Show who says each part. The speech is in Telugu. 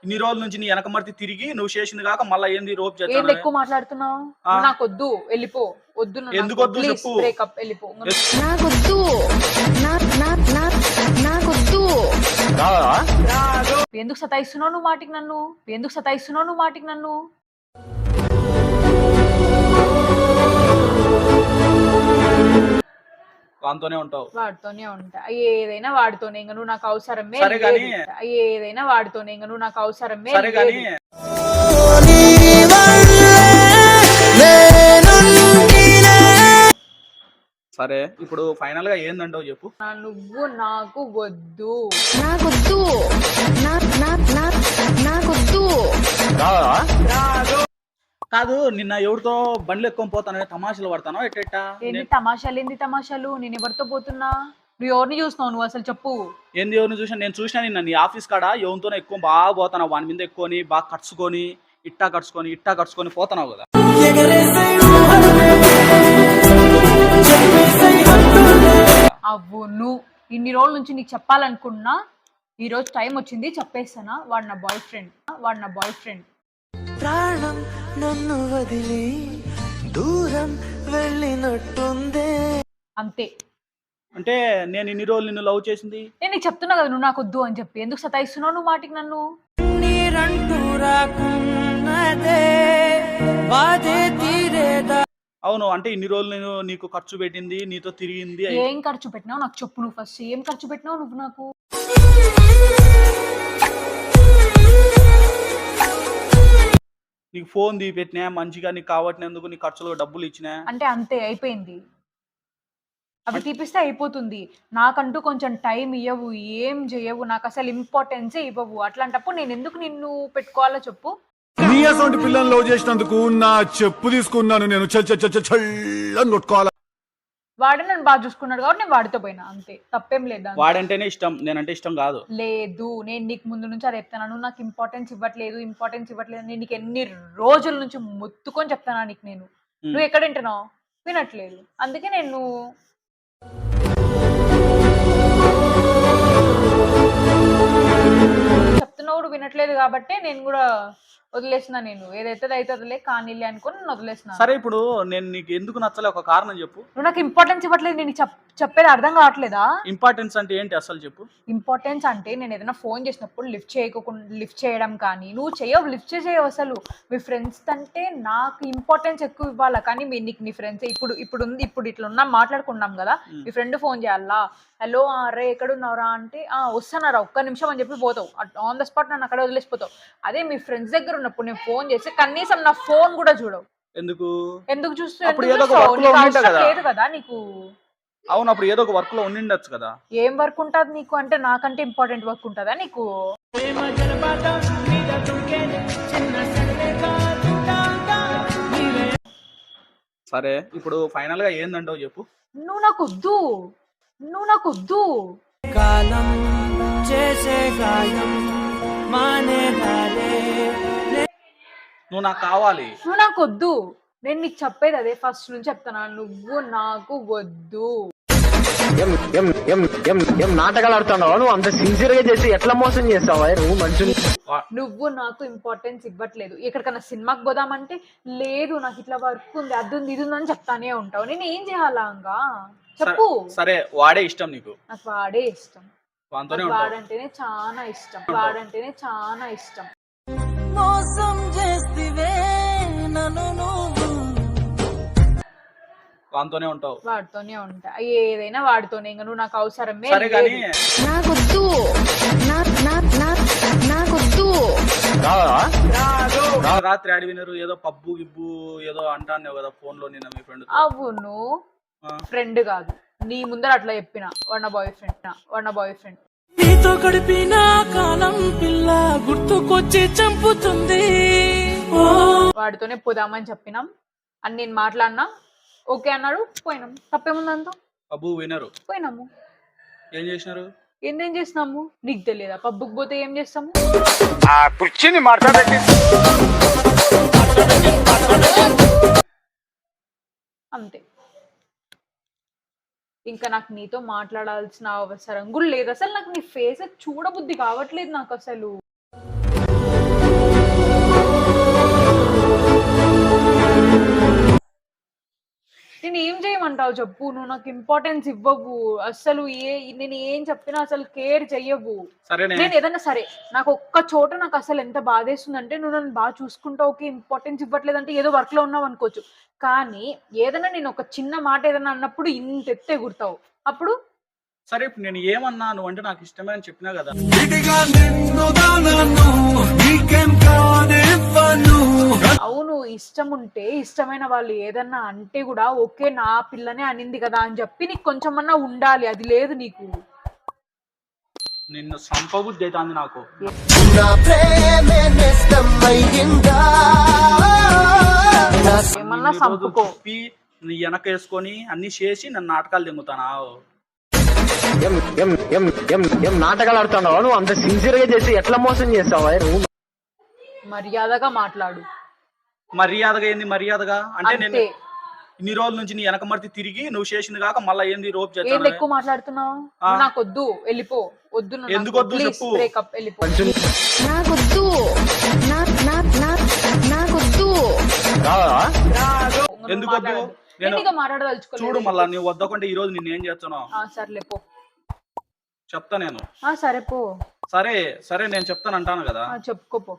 Speaker 1: ఇన్ని రోజుల నుంచి నీ వెనకమర్తి తిరిగి నువ్వు చేసింది కాక మళ్ళీ ఏంది రోప్
Speaker 2: ఏంది
Speaker 1: చేస్తాను
Speaker 2: ఎక్కువ మాట్లాడుతున్నావు? నాకొద్దు, వెళ్ళిపో. వద్దు,
Speaker 1: ఎందుకు వద్దు చెప్పు.
Speaker 2: బ్రేకప్, వెళ్ళిపో.
Speaker 3: నాకొద్దు నాకొద్దు.
Speaker 2: ఎందుకు సతాయిస్తున్నావు నువ్వు మాటికి నన్ను? ఎందుకు సతాయిస్తున్నావు నువ్వు మాటికి నన్ను?
Speaker 1: వాంతోనే ఉంటావు.
Speaker 2: వాడితోనే ఉంటా, ఏదైనా వాడితోనే. ఇంకా నువ్వు నాకు అవసరమే
Speaker 1: సరే గానీ
Speaker 2: ఏదైనా వాడితోనే. ఇంకా నువ్వు నాకు అవసరమే
Speaker 1: సరే గానీ సరే ఇప్పుడు ఫైనల్ గా ఏందంటావు చెప్పు.
Speaker 2: నువ్వు నాకు వద్దు.
Speaker 3: నాకొద్దు నాకొద్దు.
Speaker 1: కాదు నిన్న ఎవరితో బండ్లు ఎక్కువ పోతానని తమాషలు పడతానో ఎట్టెట్టా?
Speaker 2: ఏంది తమాషాలు? ఏంది తమాషాలు? నేను ఎవరితో పోతున్నా? నువ్వు ఎవరిని చూస్తున్నావు? నువ్వు అసలు చెప్పు.
Speaker 1: ఏంది ఎవరిని చూసా? నేను చూసినా నిన్న నీ ఆఫీస్ కాడ ఎవరితోనే ఎక్కువ బాగా పోతాను, వాని మీద ఎక్కువని బాగా కట్టుకొని ఇట్టా కట్టుకొని పోతున్నావు కదా.
Speaker 2: అవును, ఇన్ని రోజుల నుంచి నీకు చెప్పాలనుకున్నా, ఈ రోజు టైం వచ్చింది, చెప్పేస్తానా. వాడు నా బాయ్ ఫ్రెండ్.
Speaker 4: ప్రాణం నన్ను వదిలి దూరం వెళ్ళినట్టుందే.
Speaker 2: అంతే.
Speaker 1: అంటే నేను ఇన్ని రోజులు నిన్ను లవ్ చేసింది
Speaker 2: నేను నీకు చెప్తున్నా కదా, నువ్వు నాకు వద్దు అని చెప్పి. ఎందుకు సతాయిస్తున్నావు నువ్వు మాటికి నన్ను?
Speaker 4: నీరంటూ రాకున్నదే బాధే తీరేదా.
Speaker 1: అవును, అంటే ఇన్ని రోజులు నేను నీకు ఖర్చు పెట్టింది, నీతో తిరిగింది.
Speaker 2: ఏం ఖర్చు పెట్టినావు నాకు చెప్పు. నువ్వు ఫస్ట్ ఏం ఖర్చు పెట్టినావు నువ్వు నాకు?
Speaker 1: నీకు ఫోన్ పెట్టినా మంచిగా, నీకు కావట్టినందుకు నీ ఖర్చులు డబ్బులు ఇచ్చినా.
Speaker 2: అంటే అంతే, అయిపోయింది. అవి తీపిస్తే అయిపోతుంది. నాకంటూ కొంచెం టైం ఇవ్వవు, ఏం చేయవు, నాకు అసలు ఇంపార్టెన్సే ఇవ్వవు. అట్లాంటప్పుడు నేను ఎందుకు నిన్ను పెట్టుకోవాలో చెప్పు.
Speaker 5: నీ అసొంటి పిల్లలు లవ్ చేసినందుకు నా చెప్పు తీసుకున్నాను నేను. చల్లని కొట్టుకోవాలా?
Speaker 2: వాడే నన్ను బాగా చూసుకున్నాడు కాబట్టి నేను వాడితో పోయినా, అంతే. తప్పేం లేదా?
Speaker 1: వాడంటేనే ఇష్టం, నేనంటే ఇష్టం కాదు.
Speaker 2: లేదు, నేను నీకు ముందు నుంచి అది చెప్తాను. నువ్వు నాకు ఇంపార్టెన్స్ ఇవ్వట్లేదు. నేను నీకు ఎన్ని రోజుల నుంచి మొత్తుకొని చెప్తానా నీకు నేను. నువ్వు ఎక్కడ వింటున్నావు? వినట్లేదు. అందుకే నేను చెప్తున్నావు, వినట్లేదు కాబట్టి నేను కూడా వదిలేసిన. నేను ఏదైతే అవుతుందిలే కానీలే అనుకుని నేను వదిలేసిన.
Speaker 1: సరే ఇప్పుడు నేను నీకు ఎందుకు నచ్చలే ఒక కారణం చెప్పు.
Speaker 2: నువ్వు నాకు ఇంపార్టెన్స్ ఇవ్వట్లేదు. నేను చెప్పేది అర్థం కావట్లేదా?
Speaker 1: ఇంపార్టెన్స్ అంటే ఏంటి అసలు చెప్పు.
Speaker 2: ఇంపార్టెన్స్ అంటే నేను ఏదైనా ఫోన్ చేసినప్పుడు లిఫ్ట్ చేయడం కానీ, నువ్వు చేయవు, లిఫ్ట్ చేయవు అసలు. మీ ఫ్రెండ్స్ అంటే నాకు ఇంపార్టెన్స్ ఎక్కువ ఇవ్వాలా, కానీ నీకు నీ ఫ్రెండ్స్ ఇప్పుడు ఇట్లా ఉన్నా మాట్లాడుకున్నాం కదా, మీ ఫ్రెండ్ ఫోన్ చేయాలా, హలో అరే ఎక్కడున్నారా అంటే వస్తున్నారా ఒక్క నిమిషం అని చెప్పి పోతావు. ఆన్ ద స్పాట్ నన్ను అక్కడ వదిలేసిపోతావు. అదే మీ ఫ్రెండ్స్ దగ్గర ఉన్నప్పుడు నేను ఫోన్ చేసి కనీసం నా ఫోన్ కూడా చూడవు. ఎందుకు చూస్తావు? లేదు కదా నీకు.
Speaker 1: అవును, అప్పుడు ఏదో ఒక వర్క్ లో ఉండిండొచ్చు కదా.
Speaker 2: ఏం వర్క్ ఉంటుంది నీకు? అంటే నాకంటే ఇంపార్టెంట్ వర్క్ ఉంటుందా నీకు?
Speaker 1: సరే ఇప్పుడు ఫైనల్ గా ఏందంటావు చెప్పు.
Speaker 2: నువ్వు నాకు వద్దు.
Speaker 4: కాలం చేసే గాయం మానేదాలే.
Speaker 1: నువ్వు నాకు కావాలి.
Speaker 2: నువ్వు నాకు వద్దు. నేను నీకు చెప్పేది అదే, ఫస్ట్ నుంచి చెప్తాను. నువ్వు నాకు వద్దు.
Speaker 6: ఏం నాటకాలు ఆడుతున్నావా నువ్వు? అంత సిన్సియర్ గా చేసి ఎట్లా మోసం చేస్తావా నువ్వు మనుషులు?
Speaker 2: నువ్వు నాకు ఇంపార్టెన్స్ ఇవ్వట్లేదు. ఎక్కడికన్నా సినిమాకి పోదామంటే లేదు, నాకు ఇట్లా వర్క్ ఉంది, అది ఉంది, ఇది ఉంది అని చెప్తానే ఉంటావు. నేను ఏం చేయాలా? చెప్పు.
Speaker 1: సరే వాడే ఇష్టం నీకు?
Speaker 2: నాకు వాడే ఇష్టం.
Speaker 1: వాడంటేనే
Speaker 2: చాలా ఇష్టం.
Speaker 4: మోసం చేస్తివే నన్ను నువ్వు.
Speaker 1: వాంతోనే ఉంటావు.
Speaker 2: వాడితోనే ఉంటా, ఏదైనా వాడితోనే. ఇంకా నువ్వు నాకు అవసరమే.
Speaker 1: సరే గానీ
Speaker 3: నాకొద్దు నాకొద్దు.
Speaker 1: రాత్రి ఆడి వినరు ఏదో పబ్బు గిబ్బు ఏదో అంటాను కదా ఫోన్ లో నిన్న మీ ఫ్రెండ్.
Speaker 2: అవును, ఫ్రెండ్ కాదు, నీ ముందర అట్లా చెప్పిన. వాడు నా బాయ్ ఫ్రెండ్.
Speaker 4: నీతో గడిపిన కాలం పిల్ల గుర్తుకొచ్చి చంపుతుంది.
Speaker 2: వాడితోనే పోదామని చెప్పినాం అని నేను మాట్లాడినా. ఓకే అన్నాడు, పోయినాం. తప్పేముందంతా?
Speaker 1: పబ్బు వినరు
Speaker 2: పోయినాము.
Speaker 1: ఏం చేసినారు?
Speaker 2: ఏందేం చేసినాము నీకు తెలియదా? పబ్బుకి పోతే ఏం చేస్తాము? అంతే. ఇంకా నాకు నీతో మాట్లాడాల్సిన అవసరం కూడా లేదు అసలు. నాకు నీ ఫేస్ చూడబుద్ధి కావట్లేదు నాకు అసలు. చేయమంటావు చెప్పు? నువ్వు నాకు ఇంపార్టెన్స్ ఇవ్వవు అసలు. నేను ఏం చెప్పినా అసలు కేర్ చెయ్యవు.
Speaker 1: సరేనే
Speaker 2: నేను ఏదైనా సరే, నాకు ఒక్క చోట నాకు అసలు ఎంత బాధేస్తుందంటే, నువ్వు నన్ను బాగా చూసుకుంటావు, ఓకే, ఇంపార్టెన్స్ ఇవ్వట్లేదంటే ఏదో వర్క్ లో ఉన్నావు అనుకోవచ్చు. కానీ ఏదైనా నేను ఒక చిన్న మాట ఏదైనా అన్నప్పుడు ఇంత ఎత్తే ఎగురుతావు. అప్పుడు
Speaker 1: సరే ఇప్పుడు నేను ఏమన్నా నువ్వు అంటే నాకు ఇష్టమే అని చెప్పినా కదా.
Speaker 2: అవును, ఇష్టం ఉంటే ఇష్టమైన వాళ్ళు ఏదన్నా అంటే కూడా ఓకే నా పిల్లనే అనింది కదా అని చెప్పి నీకు కొంచెమన్నా ఉండాలి. అది లేదు నీకు.
Speaker 1: నిన్ను సంపబుద్ధి అవుతుంది నాకు.
Speaker 2: ఏమన్నా సంపుకో.
Speaker 1: చెప్పి నీ వెనక వేసుకొని అన్ని చేసి నన్ను నాటకాలు దింగుతానా?
Speaker 6: ఏం నాటకాలు ఆడుతున్నావు నువ్వు? అంత సిన్సియర్ గా చేసి ఎట్లా మోసం చేస్తావా నువ్వు?
Speaker 2: మర్యాదగా మాట్లాడు.
Speaker 1: మర్యాదగా ఏంది? మర్యాదగా అంటే నేను
Speaker 2: అంతే.
Speaker 1: ఇన్ని రోజుల నుంచి నీ వెనక మర్తి తిరిగి నువ్వు చేసింది కాక మళ్ళీ ఏంది రోప్
Speaker 2: ఏంది
Speaker 1: చేస్తాను?
Speaker 2: ఎక్కువ మాట్లాడుతున్నావు? నాకు వద్దు, వెళ్ళిపో. వద్దు, నువ్వు
Speaker 1: ఎందుకు వద్దు చెప్పు?
Speaker 2: బ్రేకప్, వెళ్ళిపో.
Speaker 3: నాకొద్దు నాకొద్దు
Speaker 6: కావాలా?
Speaker 1: ఎందుకు వద్దు? నేను
Speaker 2: మాట్లాడదలుచుకోలేదు.
Speaker 1: చూడు మళ్ళా నువ్వు వద్దకుంటే ఈ రోజు నిన్ను ఏం చేస్తాను
Speaker 2: సర్లే పో.
Speaker 1: చెప్తా నేను.
Speaker 2: సరే పో.
Speaker 1: సరే సరే నేను చెప్తాను అంటాను కదా.
Speaker 2: చెప్పుకోపో.